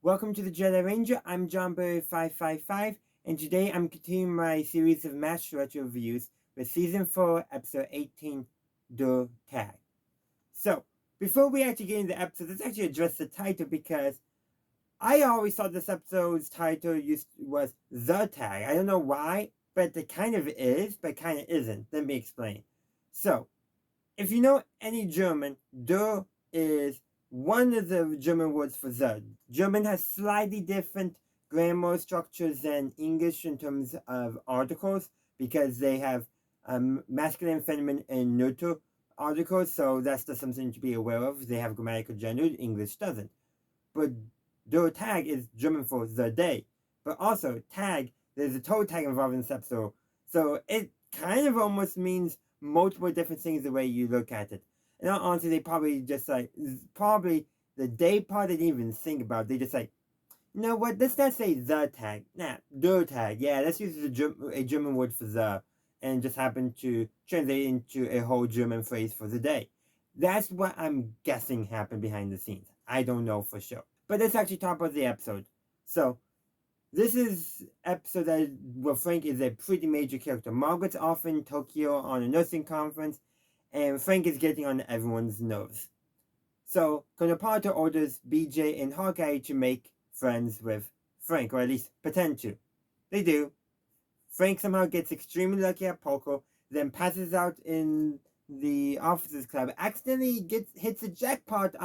Welcome to the Jedi Ranger. I'm JohnBurry555, and today I'm continuing my series of Mash Wikia reviews with Season 4, Episode 18, The Tag. So, before we actually get into the episode, let's actually address the title because I always thought this episode's title was The Tag. I don't know why, but it kind of is, but kind of isn't. Let me explain. So, if you know any German, Der is one of the German words for the. German has slightly different grammar structures than English in terms of articles because they have masculine, feminine, and neuter articles, so that's just something to be aware of. They have grammatical gender, English doesn't. But der Tag is German for the day. But also, tag, there's a toe tag involved in this episode, so it kind of almost means multiple different things the way you look at it. And honestly, they probably just probably the day part they didn't even think about. They just you know what, let's not say the tag. Nah, der tag. Yeah, let's use a German word for the, and just happen to translate into a whole German phrase for the day. That's what I'm guessing happened behind the scenes. I don't know for sure. But let's actually talk about the episode. So, this is episode where Frank is a pretty major character. Margaret's off in Tokyo on a nursing conference, and Frank is getting on everyone's nerves. So, Konopato orders BJ and Hawkeye to make friends with Frank, or at least pretend to. They do. Frank somehow gets extremely lucky at poker, then passes out in the officers club, accidentally hits a jackpot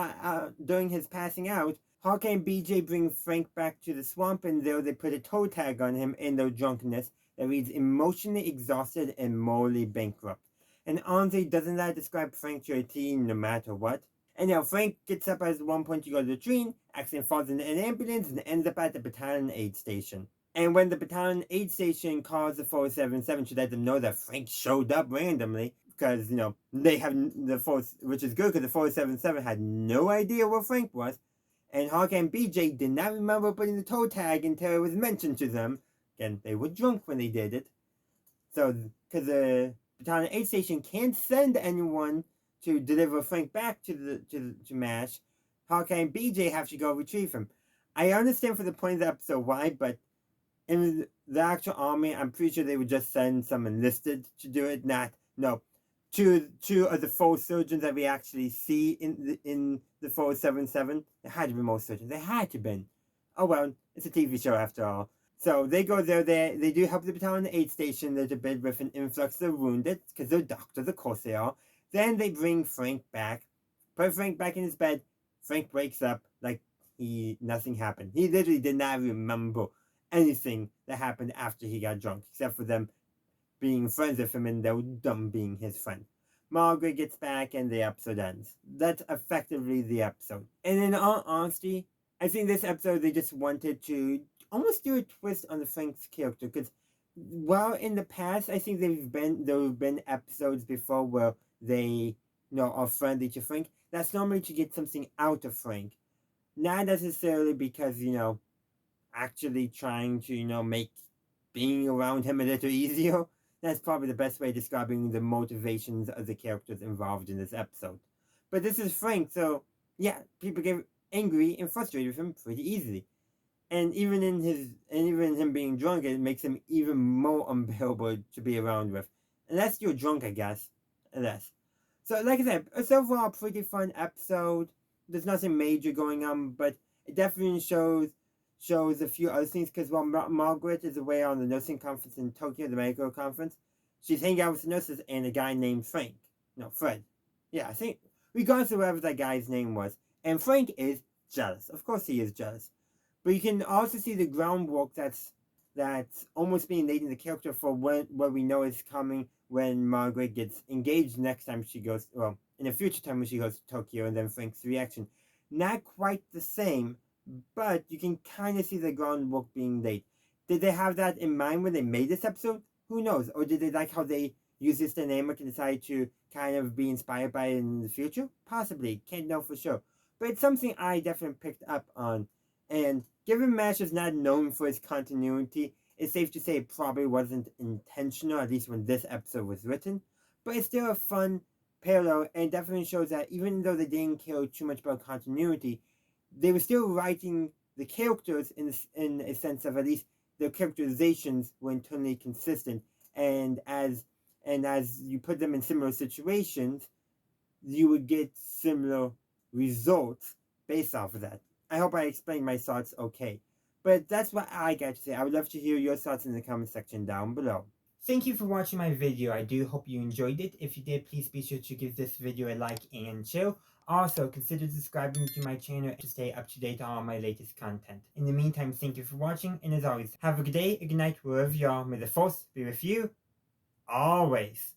during his passing out. Hawkeye and B.J. bring Frank back to the swamp, and there they put a toe tag on him in their drunkenness that reads emotionally exhausted and morally bankrupt. And honestly, doesn't that describe Frank to a T no matter what? And now Frank gets up at one point to go to the train, accidentally falls into an ambulance, and ends up at the battalion aid station. And when the battalion aid station calls the 477 to let them know that Frank showed up randomly, because, they have the force, which is good because the 477 had no idea where Frank was. And Hawkeye and BJ did not remember putting the toe tag until it was mentioned to them. Again, they were drunk when they did it. So, because the battalion aid station can't send anyone to deliver Frank back to MASH, Hawkeye and BJ have to go retrieve him. I understand for the point of the episode why, but in the actual army, I'm pretty sure they would just send some enlisted to do it. Two of the four surgeons that we actually see in the 477. There had to be more surgeons. They had to have been. Oh well, it's a TV show after all. So they go there. They do help the battalion aid station. There's a bit with an influx of wounded because they're doctors, of course they are. Then they bring Frank back, put Frank back in his bed. Frank wakes up like nothing happened. He literally did not remember anything that happened after he got drunk, except for them being friends with him and them being his friend. Margaret gets back and the episode ends. That's effectively the episode. And in all honesty, I think this episode they just wanted to almost do a twist on the Frank's character, because while in the past I think there have been episodes before where they are friendly to Frank, that's normally to get something out of Frank. Not necessarily because, actually trying to, make being around him a little easier. That's probably the best way of describing the motivations of the characters involved in this episode. But this is Frank, so yeah, people get angry and frustrated with him pretty easily. And even in him being drunk, it makes him even more unbearable to be around with. Unless you're drunk, I guess. Unless. So, like I said, it's overall a pretty fun episode. There's nothing major going on, but it definitely shows a few other things, because while Margaret is away on the nursing conference in Tokyo, the medical conference, she's hanging out with the nurses and a guy named Frank. No, Fred. Yeah, I think, regardless of whatever that guy's name was. And Frank is jealous. Of course he is jealous. But you can also see the groundwork that's almost being laid in the character for what we know is coming when Margaret gets engaged next time she goes, well, in a future time when she goes to Tokyo, and then Frank's reaction. Not quite the same, but you can kind of see the groundwork being laid. Did they have that in mind when they made this episode? Who knows? Or did they like how they use this dynamic and decide to kind of be inspired by it in the future? Possibly. Can't know for sure. But it's something I definitely picked up on. And given MASH is not known for its continuity, it's safe to say it probably wasn't intentional, at least when this episode was written. But it's still a fun parallel, and it definitely shows that even though they didn't care too much about continuity, they were still writing the characters in a sense of at least their characterizations were internally consistent, and as you put them in similar situations, you would get similar results based off of that. I hope I explained my thoughts okay. But that's what I got to say. I would love to hear your thoughts in the comment section down below. Thank you for watching my video. I do hope you enjoyed it. If you did, please be sure to give this video a like and share. Also, consider subscribing to my channel to stay up to date on all my latest content. In the meantime, thank you for watching, and as always, have a good day, a good night, wherever you are. May the force be with you always.